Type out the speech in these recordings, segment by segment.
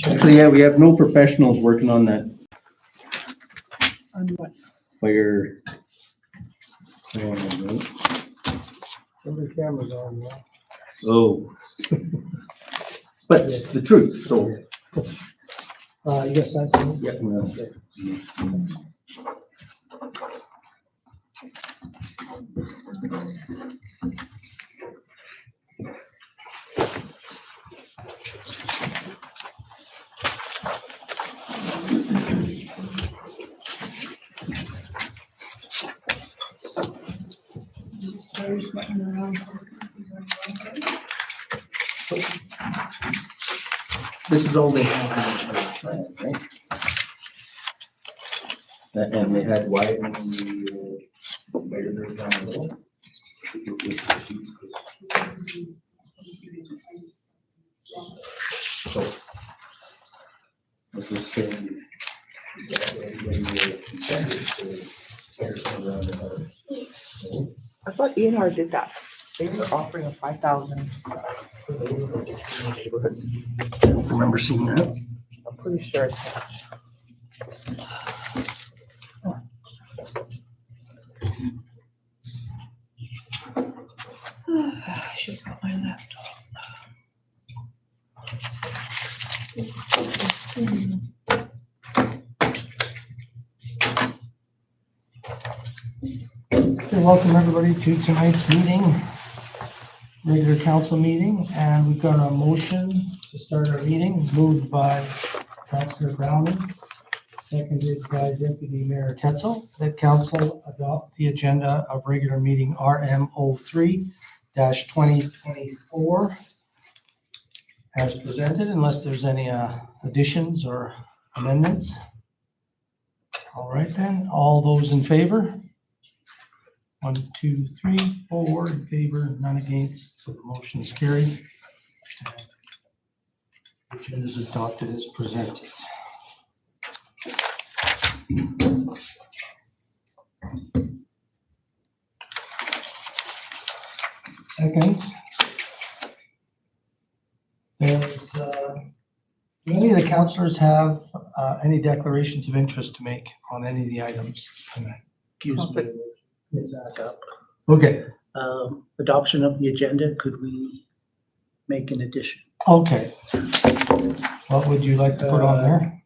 Actually, yeah, we have no professionals working on that On what? fire. Every camera's on now. Oh. But the truth, so. Yes, that's it. Yeah, well, this is all they have. Right? And they had widened the regular down below. So, let's just say that everybody consented to everything around the house. I thought ENR did that. They were offering a 5,000. Remember seeing that? I'm pretty sure it's that. I should have got my laptop. Okay, welcome everybody to tonight's meeting, regular council meeting, and we've got a motion to start our meeting, moved by Councillor Browning, seconded by Deputy Mayor Tetzel, that council adopt the agenda of regular meeting RM03-2024 as presented, unless there's any additions or amendments. All right then, all those in favor? 1, 2, 3, 4 in favor, none against, so the motion is carried. The agenda is adopted as presented. Second, do any of the councillors have any declarations of interest to make on any of the items tonight? Excuse me, back up. Okay, Adoption of the agenda, could we make an addition? okay. What would you like to put on there?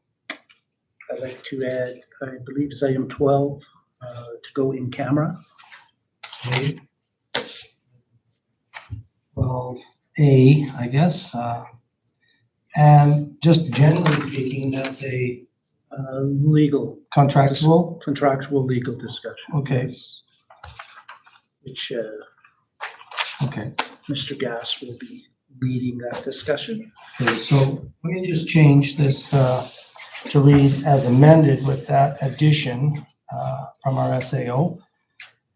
I'd like to add, I believe it's item 12, to go in camera. Okay. Well, A, I guess. And just generally speaking, that's a Legal, contractual. contractual legal discussion. Okay, Which okay. Mr. Gass will be leading that discussion. Okay, so let me just change this to read as amended with that addition from our SAO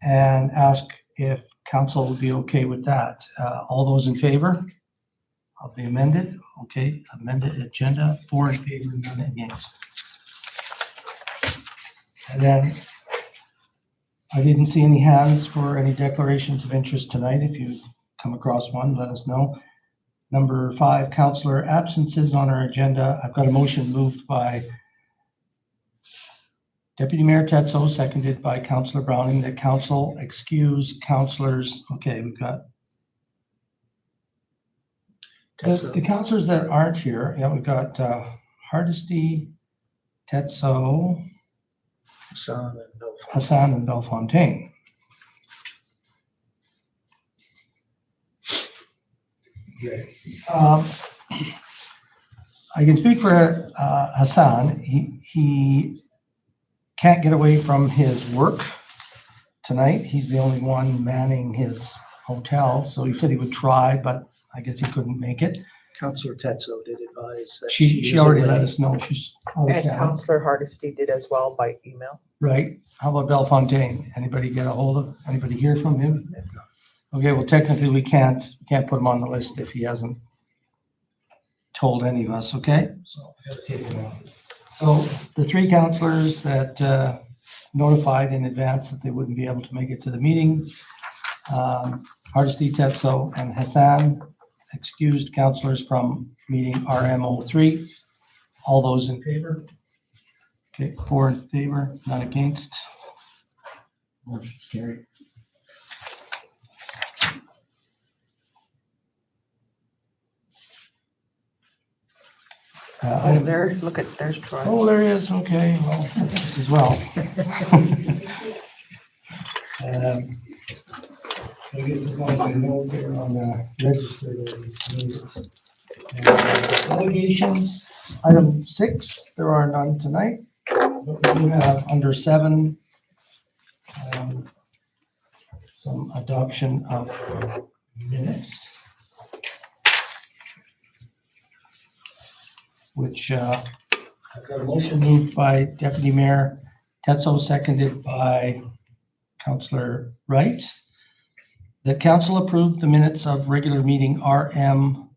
and ask if council would be okay with that. All those in favor of the amended? Okay, amended agenda, 4 in favor, none against. And then I didn't see any hands for any declarations of interest tonight. If you come across one, let us know. Number 5, councillor absences on our agenda. I've got a motion moved by Deputy Mayor Tetzel, seconded by Councillor Browning, that council excuse councillors. Okay, we've got the councillors that aren't here. Yeah, we've got Hardesty, Tetzel, Hassan, and Bellefontaine. Okay. I can speak for Hassan. He can't get away from his work tonight. He's the only one manning his hotel, so he said he would try, but I guess he couldn't make it. Councillor Tetzo did advise that She is already away. let us know she's out of And town. Councillor Hardesty did as well by email. Right. How about Bellefontaine? Anybody get a hold of, anybody hear from him? Okay, well, technically, we can't put him on the list if he hasn't told any of us, okay? So I gotta take him out. So the 3 councillors that notified in advance that they wouldn't be able to make it to the meeting, Hardesty, Tetzo, and Hassan, excused councillors from meeting RM03. All those in favor? Okay, 4 in favor, none against. Motion's carried. Oh, Item there, look at, there's Troy. Oh, there he is, okay, well, this as well. So I guess as long as I know they're on the register, there is needed. Delegations, item 6, there are none tonight. But we do have under 7, some adoption of minutes, which I've got a motion moved by Deputy Mayor Tetzo, seconded by Councillor Wright. The council approved the minutes of regular meeting RM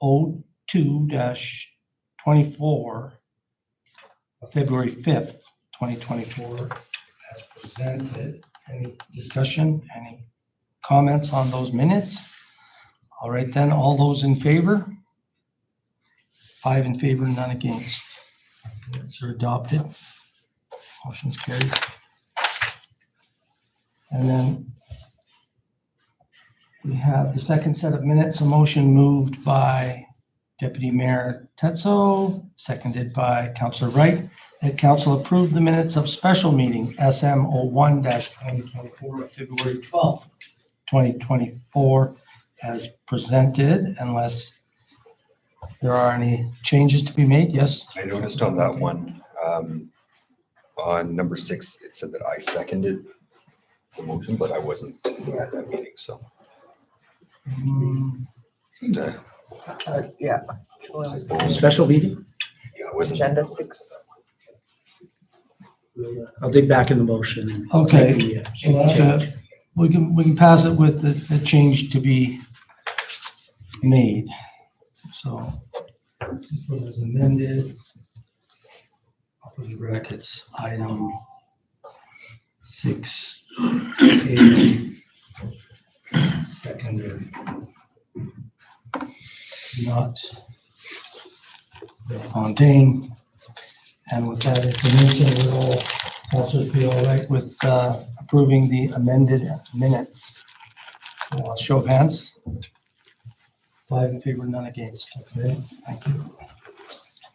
02-24 of February 5th, 2024, as presented. Any discussion, any comments on those minutes? All right then, all those in favor? 5 in favor, none against. Minutes are adopted. Motion's carried. And then we have the second set of minutes, a motion moved by Deputy Mayor Tetzo, seconded by Councillor Wright, that council approved the minutes of special meeting SM 01-2024 of February 12th, 2024, as presented, unless there are any changes to be made. Yes? I noticed on that one, on number 6, it said that I seconded the motion, but I wasn't at that meeting, so. Just, Yeah. Special meeting? yeah, I wasn't. Agenda 6. I'll dig back in the motion. And Okay. make the, So we'll have to- we can pass it with the change to be made. So it was amended. I'll put in brackets, item 6A, seconded, not Fontaine. And with that information, will councilors be all right with approving the amended minutes? Show of hands. 5 in favor, none against. Okay, thank you.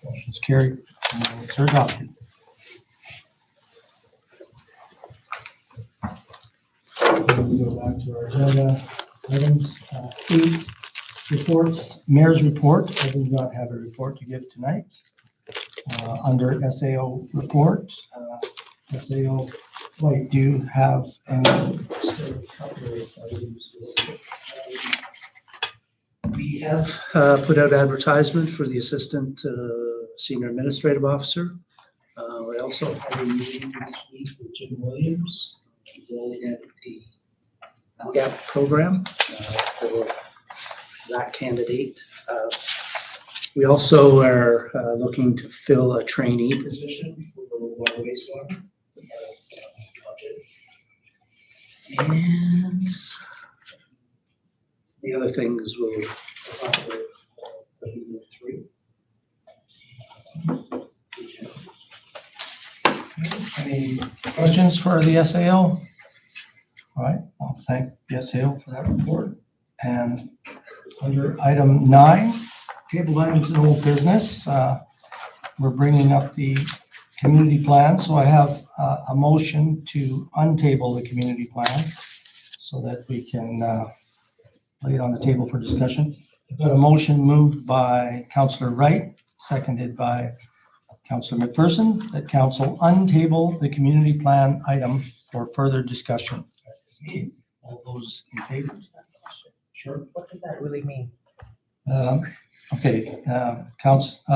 Motion's carried. And minutes are adopted. Then we go back to our agenda items. 8, reports. Mayor's report. I do not have a report to give tonight. Under SAO report, SAO, White, do you have any? We have put out advertisement for the assistant senior administrative officer. We also had a meeting this week with Jim Williams, rolling out the LGAP program for that candidate. We also are looking to fill a trainee position for water wastewater. And the other things will talk about the 3. Any questions for the SAO? All right, I'll thank the SAO for that report. And under item 9, table items and old business, we're bringing up the community plan. So I have a motion to untable the community plan so that we can lay it on the table for discussion. I've got a motion moved by Councillor Wright, seconded by Councillor McPherson, that council untable the community plan item for further discussion at this meeting. All those in favor? Sure. What does that really mean? Okay,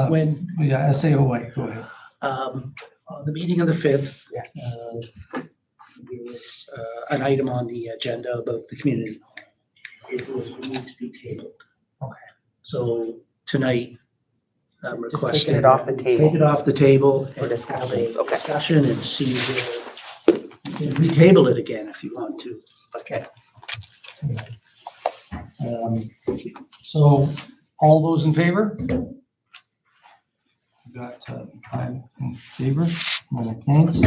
When yeah, SAO White, go ahead. on the meeting of the 5th, there was an item on the agenda about the community. It was moved to be tabled. Okay. So tonight, I'm Just requesting. taking it off the table. Take it off the table. For and discussion. have a Okay. Discussion and see, you can retable it again if you want to. Okay. So all those in favor? We've got 5 in favor, 1 against.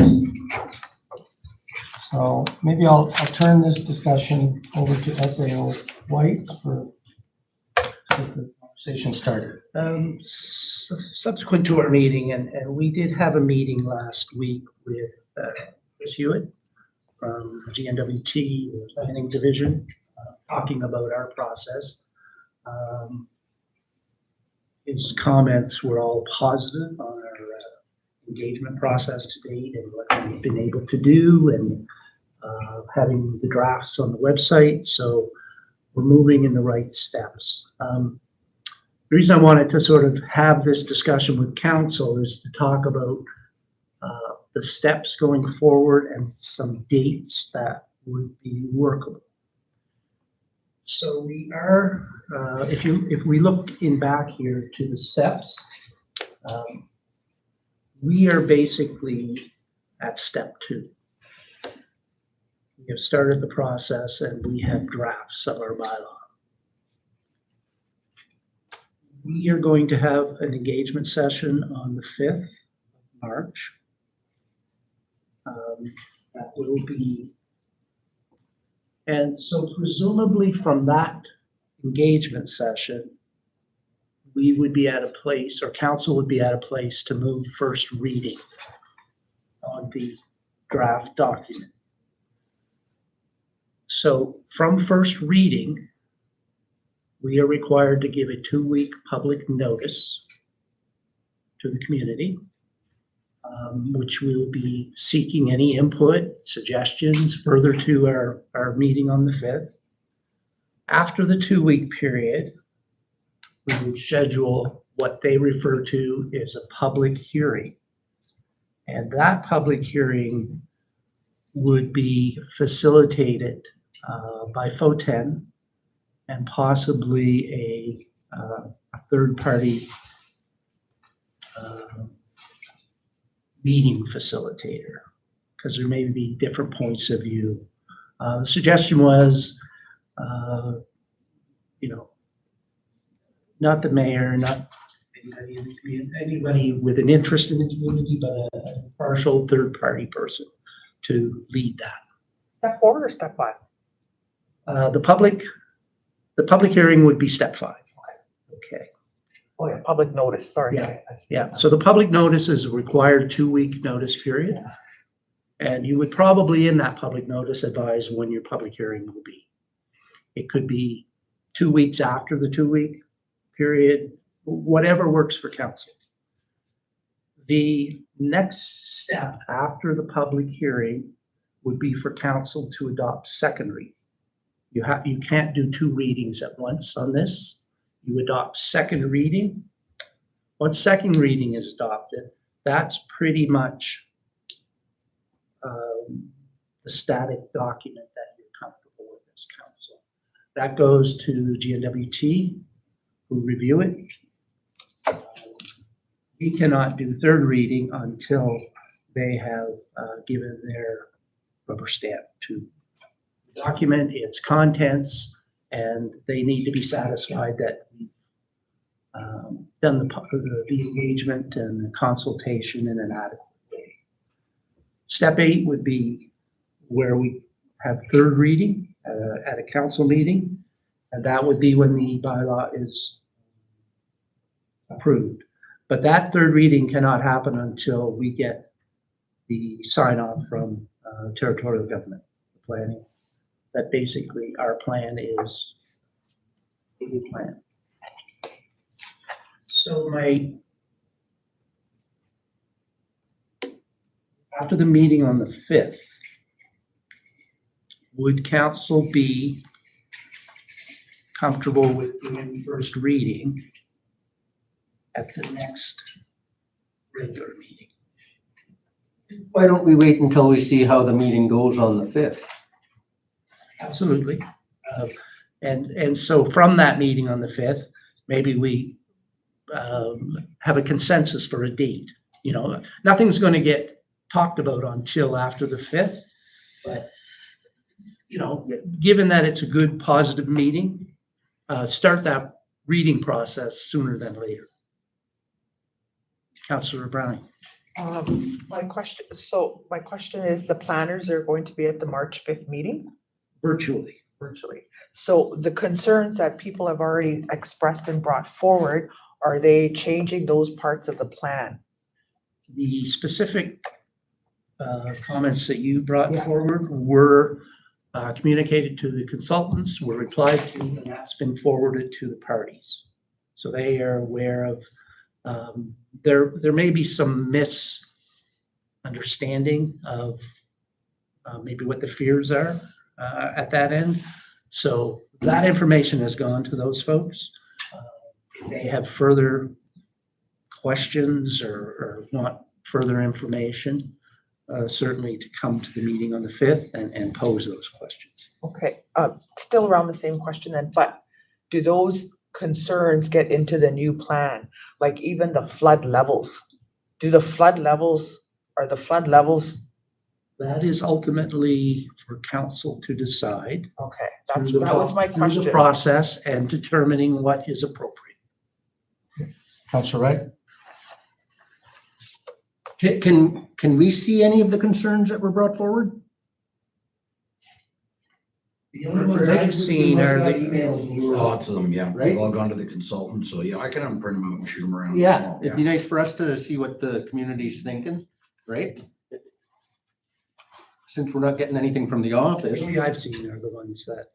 So maybe I'll turn this discussion over to SAO White for get the conversation started. Subsequent to our meeting, and we did have a meeting last week with Chris Hewitt from GNWT, the Planning Division, talking about our process. His comments were all positive on our engagement process to date and what we've been able to do, and having the drafts on the website. So we're moving in the right steps. The reason I wanted to sort of have this discussion with council is to talk about the steps going forward and some dates that would be workable. So we are, if we look in back here to the steps, we are basically at step 2. We have started the process and we have drafts of our bylaw. We are going to have an engagement session on the 5th of March. That will be, and so presumably from that engagement session, we would be at a place, or council would be at a place to move first reading on the draft document. So from first reading, we are required to give a 2-week public notice to the community, which we will be seeking any input, suggestions further to our meeting on the 5th. After the 2-week period, we would schedule what they refer to as a public hearing. And that public hearing would be facilitated by FOTEN and possibly a third-party meeting facilitator, because there may be different points of view. The suggestion was, not the mayor, not anybody in the community, anybody with an interest in the community, but a partial third-party person to lead that. Step 4 or step 5? The public hearing would be step 5. Okay. Oh, yeah, public notice, sorry. Yeah. Yeah, so the public notice is a required 2-week notice period. And you would probably in that public notice advise when your public hearing will be. It could be 2 weeks after the 2-week period, whatever works for council. The next step after the public hearing would be for council to adopt second reading. You can't do 2 readings at once on this. You adopt second reading. Once second reading is adopted, that's pretty much the static document that you're comfortable with as council. That goes to GNWT, who review it. We cannot do third reading until they have given their rubber stamp to document its contents, and they need to be satisfied that we've done the engagement and the consultation in an adequate way. Step 8 would be where we have third reading at a council meeting, and that would be when the bylaw is approved. But that third reading cannot happen until we get the sign-off from territorial government, the planning. That basically our plan is a plan. So after the meeting on the 5th, would council be comfortable with doing first reading at the next regular meeting? Why don't we wait until we see how the meeting goes on the 5th? Absolutely. And so from that meeting on the 5th, maybe we have a consensus for a date. Nothing's going to get talked about until after the 5th, but given that it's a good positive meeting, start that reading process sooner than later. Councillor Browning. My question is, the planners are going to be at the March 5th meeting Virtually. virtually. So the concerns that people have already expressed and brought forward, are they changing those parts of the plan? The specific comments that you brought forward were communicated to the consultants, were replied to, and that's been forwarded to the parties. So they are aware of, there may be some misunderstanding of maybe what the fears are at that end. So that information has gone to those folks. If they have further questions or want further information, certainly to come to the meeting on the 5th and pose those questions. Okay, still around the same question then, but do those concerns get into the new plan? Like even the flood levels? Are the flood levels? That is ultimately for council to decide. Okay, through the that was my through the question. process and determining what is appropriate. Councillor Wright? Can we see any of the concerns that were brought forward? The only ones I've seen are the, Lots of them, yeah. Right? They've all gone to the consultant, so yeah, I can have them print them out and shoot them around. Yeah, it'd be nice for us to see what the community's thinking, right? Since we're not getting anything from the the office. only I've seen are the ones that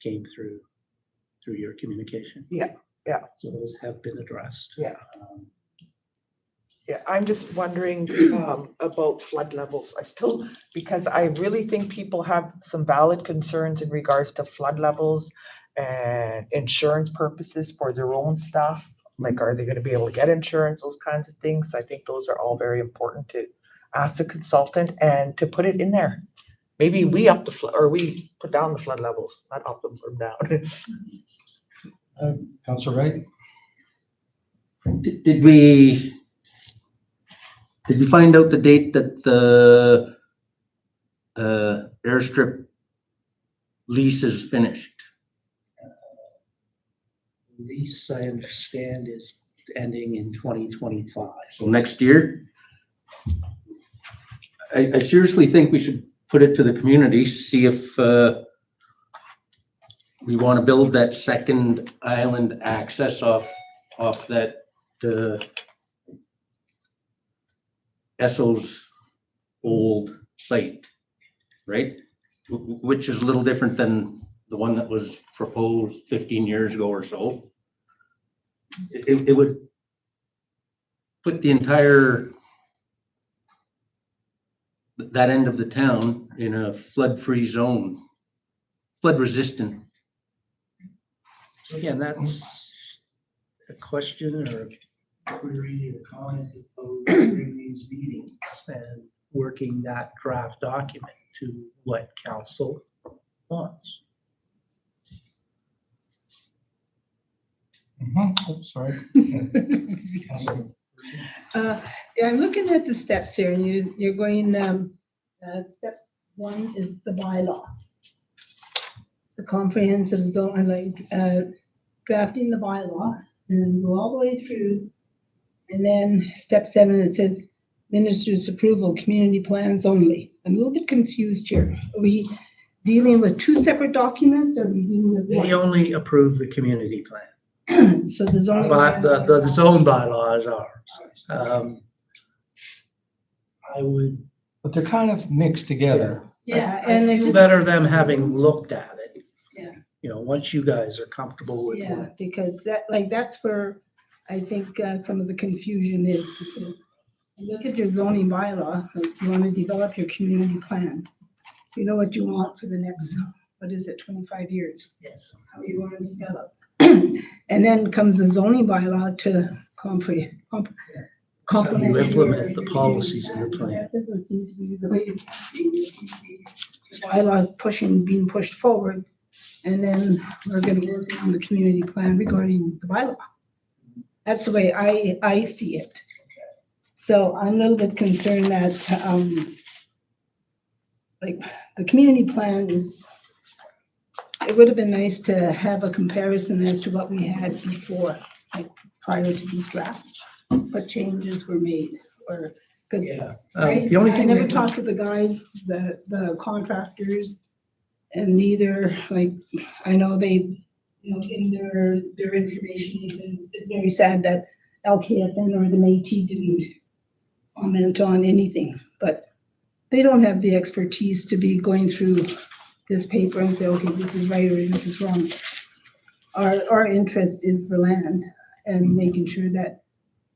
came through your communication. Yeah. So those have been addressed. Yeah. Yeah, I'm just wondering about flood levels. Because I really think people have some valid concerns in regards to flood levels and insurance purposes for their own stuff. Like, are they gonna be able to get insurance, those kinds of things? I think those are all very important to ask the consultant and to put it in there. Maybe we up the flood, or we put down the flood levels, not up them or down. Councillor Wright? Did we find out the date that the airstrip lease is finished? Lease, I understand, is ending in 2025. So next year? I seriously think we should put it to the community, see if we want to build that second island access off that Esso's old site, right? Which is a little different than the one that was proposed 15 years ago or so. It would put the entire, that end of the town in a flood-free zone, flood-resistant. So again, that's a question or a query or comment to pose during these meetings and working that draft document to what council wants. Oh, sorry. Yeah, I'm looking at the steps here, and you're going, step 1 is the bylaw. The comprehensive zone, drafting the bylaw, and go all the way through. And then step 7, it says minister's approval, community plans only. I'm a little bit confused here. Are we dealing with 2 separate documents, or are we dealing with They one? only approve the community plan. So the zoning. But the zone bylaw is ours. I would But they're kind of mixed together. Yeah, I and it feel just. better them having looked at it. Yeah. You know, once you guys are comfortable with Yeah, it. because that's where I think some of the confusion is, because you look at your zoning bylaw, like you want to develop your community plan. You know what you want for the next, 25 years? Yes. How you want to develop. And then comes the zoning bylaw to complement. You implement the policies in the plan. That doesn't seem to be the way it should be. The bylaw is being pushed forward, and then we're going to work on the community plan regarding the bylaw. That's the way I see it. So I'm a little bit concerned that, the community plan it would have been nice to have a comparison as to what we had before, like prior to these drafts. what changes were made, or, because Yeah. I The only thing never that- talked to the guys, the contractors, and neither, like, I know they, you know, in their information, it's very sad that LKFN or the Métis didn't comment on anything, but they don't have the expertise to be going through this paper and say, okay, this is right or this is wrong. Our interest is the land and making sure that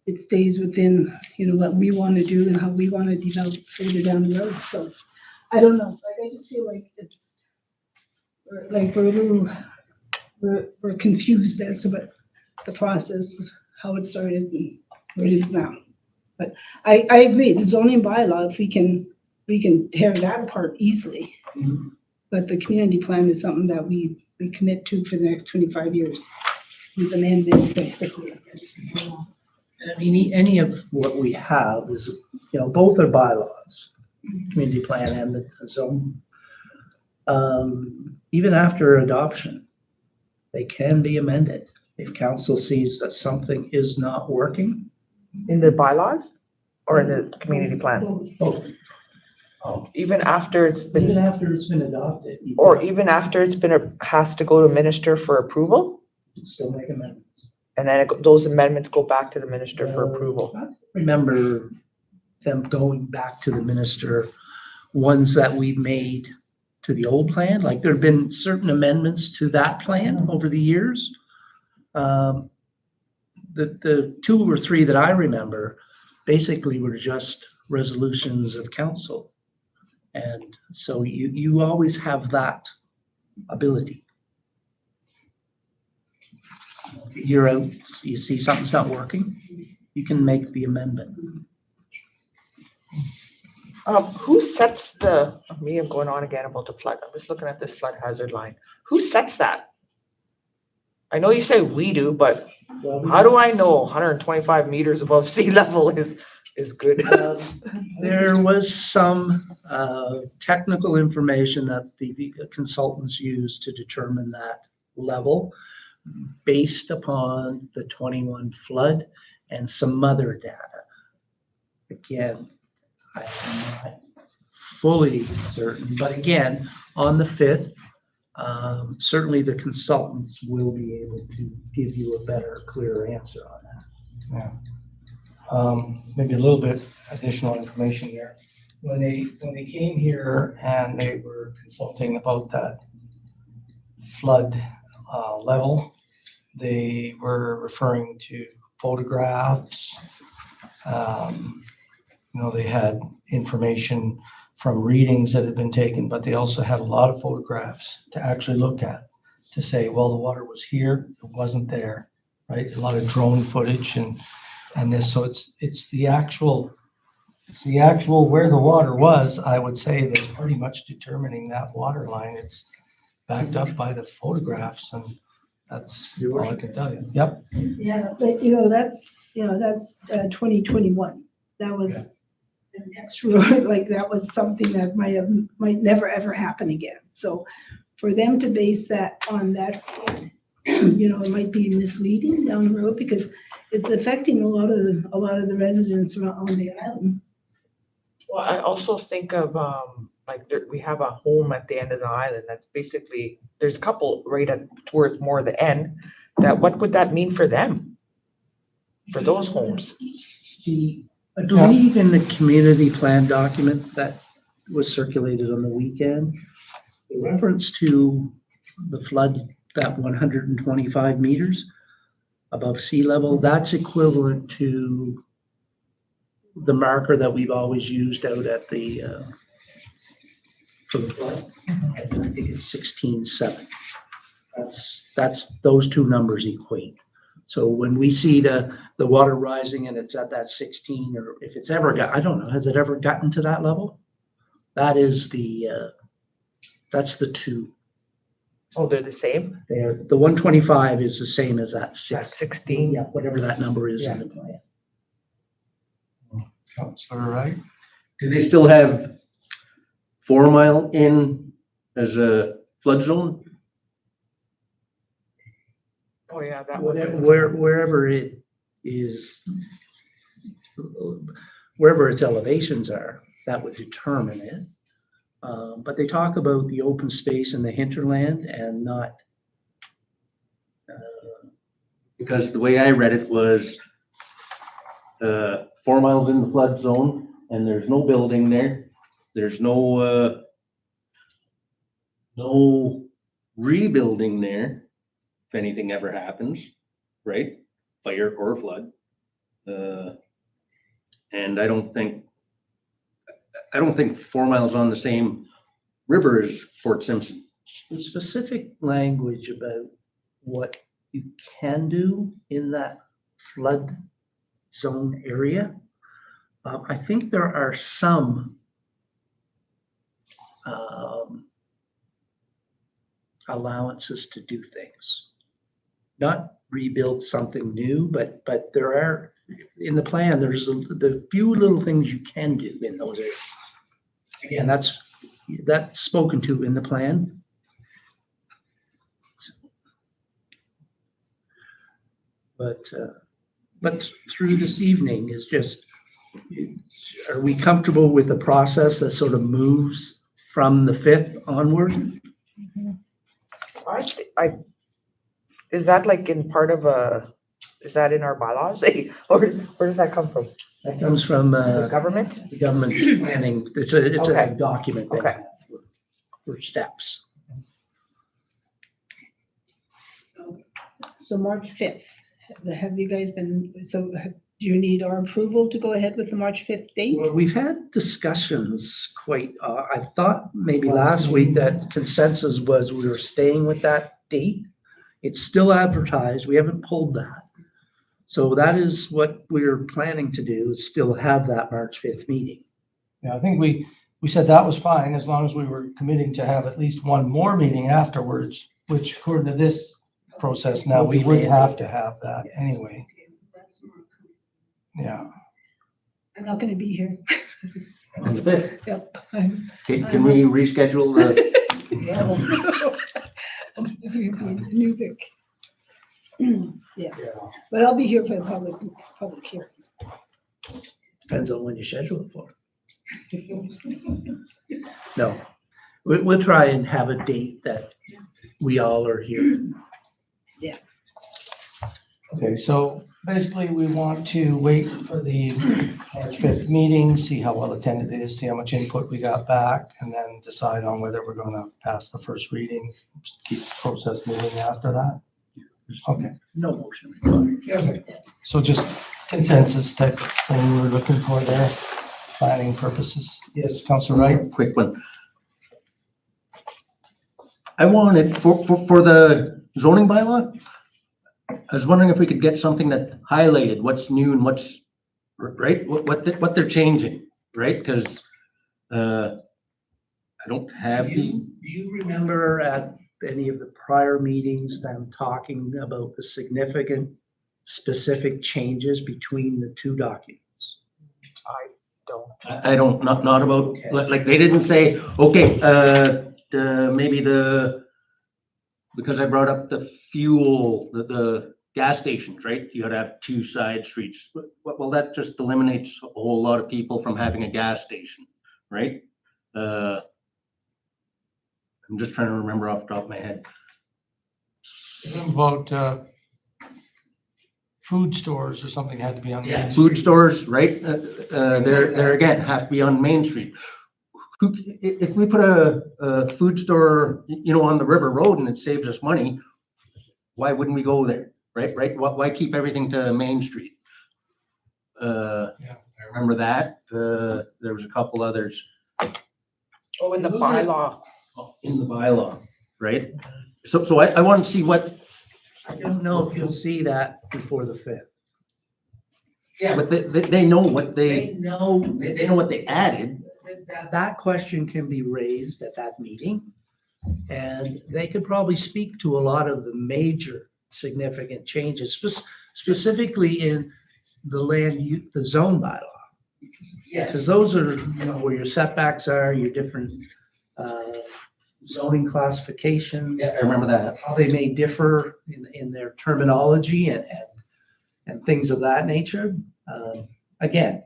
it stays within, you know, what we want to do and how we want to develop further down the road. So I don't know, like, I just feel like we're a little, we're confused as to what the process, how it started and where it is now. But I agree, the zoning bylaw, if we can tear that apart easily. Mhm. But the community plan is something that we commit to for the next 25 years. With amendments, basically. I mean, any of what we have is, you know, both are bylaws, community plan and the zone. Even after adoption, they can be amended if council sees that something is not working. In the bylaws or in the community plan? Both. Even after it's Even been, after it's been adopted, you or can even after it's been, has to go to minister for approval? still make amendments. And then those amendments go back to the minister for approval? I remember them going back to the minister, ones that we made to the old plan, like there've been certain amendments to that plan over the years. The 2 or 3 that I remember basically were just resolutions of council. And so you always have that ability. You're out, you see something's not working, you can make the amendment. Who sets I'm going on again about the flood. I'm just looking at this flood hazard line. Who sets that? I know you say we do, but how do I know 125 meters above sea level is good? There was some technical information that the consultants used to determine that level based upon the 21 flood and some other data. Again, I am not fully certain, but again, on the 5th, certainly the consultants will be able to give you a better, clearer answer on that. Yeah. Maybe a little bit additional information there. When they came here and they were consulting about that flood level, they were referring to photographs. They had information from readings that had been taken, but they also had a lot of photographs to actually look at to say, well, the water was here, it wasn't there, right? A lot of drone footage and this, so it's the actual where the water was, I would say, that's pretty much determining that water line. It's backed up by the photographs, and that's all I can tell you. Yep. Yeah, but that's 2021. That was an extra, like, that was something that might never, ever happen again. So for them to base that on that, it might be misleading down the road because it's affecting a lot of the residents around on the island. Well, I also think of, we have a home at the end of the island that's basically, there's a couple towards more the end, what would that mean for them? For those homes? I believe in the community plan document that was circulated on the weekend, the reference to the flood, that 125 meters above sea level, that's equivalent to the marker that we've always used out at the, for the flood. I think it's 16.7. That's those two numbers equate. So when we see the water rising and it's at that 16, or if it's ever I don't know, has it ever gotten to that level? That is that's the 2. Oh, they're the same? The 125 is the same as that 6. That's 16? Yeah, whatever that number is in the plan. Counselor, right? Do they still have 4 Mile in as a flood zone? Oh, yeah, that one. Wherever it is wherever its elevations are, that would determine it. But they talk about the open space in the hinterland and not, Because the way I read it was 4 miles in the flood zone and there's no building there. There's no rebuilding there if anything ever happens, right? Fire or flood. And I don't think 4 miles on the same river as Fort Simpson. the specific language about what you can do in that flood zone area. I think there are some allowances to do things. Not rebuild something new, but there are, in the plan, there's the few little things you can do in those areas. Again, that's spoken to in the plan. But through this evening is just, are we comfortable with the process that sort of moves from the 5th onward? Is that like in part of is that in our bylaws? Or where does that come from? That comes from The government? the government's planning. It's a Okay. document they Okay. have for steps. So March 5th, have you guys been, do you need our approval to go ahead with the March 5th date? Well, we've had discussions quite, I thought maybe last week that consensus was we were staying with that date. It's still advertised. We haven't pulled that. So that is what we're planning to do, is still have that March 5th meeting. Yeah, I think we said that was fine as long as we were committing to have at least one more meeting afterwards, which according to this process now, we would have to have that anyway. Yeah. I'm not gonna be here. On the 5th. Yep. Can we reschedule the? Newbuck. Yeah, but I'll be here for the public hearing. Depends on when you schedule it for. No, we'll try and have a date that we all are here. Okay, so basically we want to wait for the March 5th meeting, see how well attended it is, see how much input we got back, and then decide on whether we're going to pass the first reading, keep the process moving after that. Okay, No motion required. so just consensus type of thing we were looking for there, planning purposes. Yes, Councilor Wright? Quick one. I wanted, for the zoning bylaw, I was wondering if we could get something that highlighted what's new and what's, right, what they're changing, right? Because I don't have Do you remember at any of the prior meetings them talking about the significant specific changes between the two documents? I don't, not about, Okay. like, they didn't say, okay, maybe because I brought up the fuel, the gas stations, right? You gotta have 2 side streets. Well, that just eliminates a whole lot of people from having a gas station, right? I'm just trying to remember off the top of my head. About food stores or something had to be on. Main Food Street. stores, right? There again, have to be on Main Street. If we put a food store, on the River Road and it saves us money, why wouldn't we go there, right? Why keep everything to Main Street? I remember that. There was a couple others Oh, in the bylaw. in the bylaw, right? So I want to see what, I don't know if you'll see that before the 5th. but they know what They know they know what they added. that question can be raised at that meeting. And they could probably speak to a lot of the major significant changes, specifically in the zone bylaw. Because those are, where your setbacks are, your different zoning classifications. Yeah, I remember that. How they may differ in their terminology and things of that nature. again,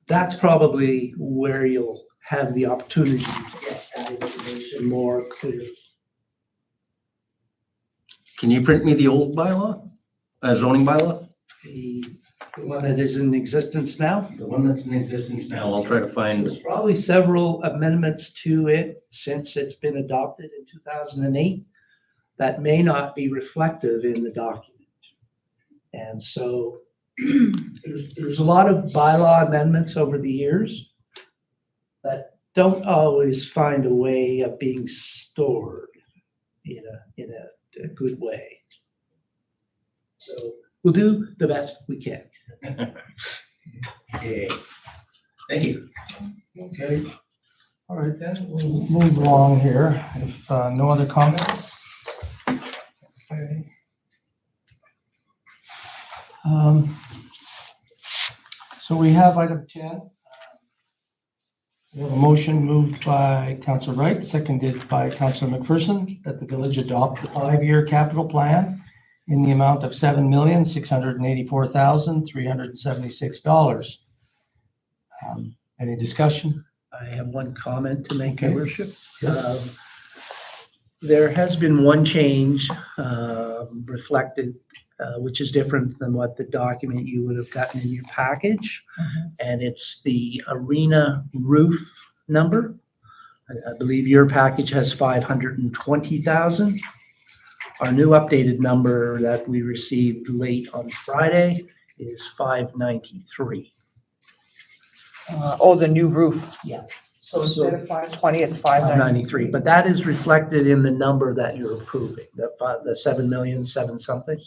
that's probably where you'll have the opportunity to get that information more clear. Can you print me the old bylaw, zoning bylaw? The one that is in existence now. The one that's in existence now, I'll try to find. There's probably several amendments to it since it's been adopted in 2008 that may not be reflective in the document. And so there's a lot of bylaw amendments over the years that don't always find a way of being stored in a good way. So we'll do the best we can. Okay. Thank you. Okay. All right, then we'll move along here. If no other comments. Okay. So we have item 10. We have a motion moved by Councillor Wright, seconded by Councillor McPherson, that the village adopt the 5-year capital plan in the amount of $7,684,376. Any discussion? I have one comment to make, Okay. Your Worship. Yes. There has been one change reflected, which is different than what the document you would have gotten in your package. And it's the arena roof number. I believe your package has 520,000. Our new updated number that we received late on Friday is 593. Oh, the new roof. Yeah. So instead of 520, it's 593. 593, but that is reflected in the number that you're approving, the 7,000,007 something.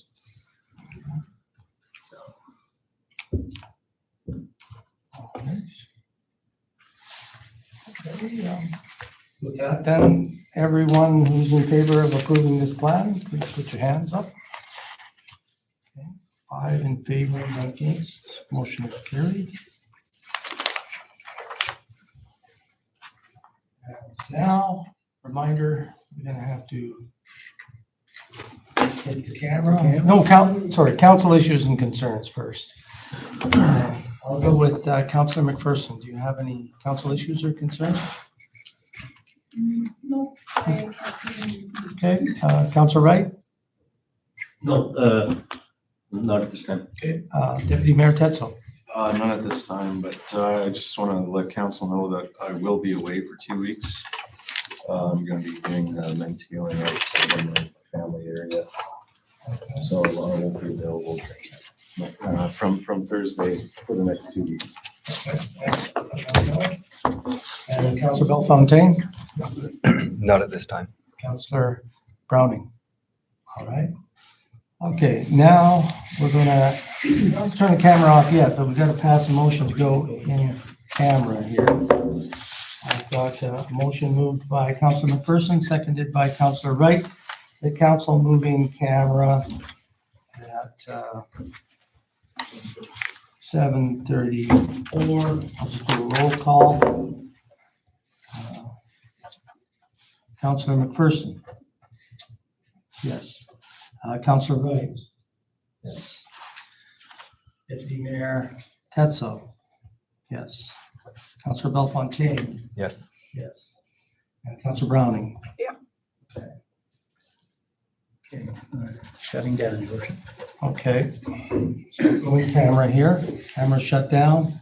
Okay, with that, then, everyone who's in favor of approving this plan, please put your hands up. Okay, 5 in favor, none against, motion is carried. And now, reminder, we're gonna have to hit the camera. No, council issues and concerns first. I'll go with Councillor McPherson. Do you have any council issues or concerns? No. Okay, Councillor Wright? No, not at this time. Okay, Deputy Mayor Tetzel? None at this time, but I just want to let council know that I will be away for 2 weeks. I'm going to be doing men's healing out in my family area. So I won't be available from Thursday for the next 2 weeks. And Councillor Bellefontaine? Not at this time. Councillor Browning? All right. Okay, now we're gonna, don't turn the camera off yet, but we gotta pass a motion to go in camera here. I've got a motion moved by Councillor McPherson, seconded by Councillor Wright. The council moving camera at 7:34. I'll just do a roll call. Councillor McPherson? Yes. Councillor Wright? Yes. Deputy Mayor Tetzel? Yes. Councillor Bellefontaine? Yes. Yes. And Councillor Browning? Yeah. Okay. Okay, shutting down, Your Worship. Okay. So go in camera here. Camera shut down.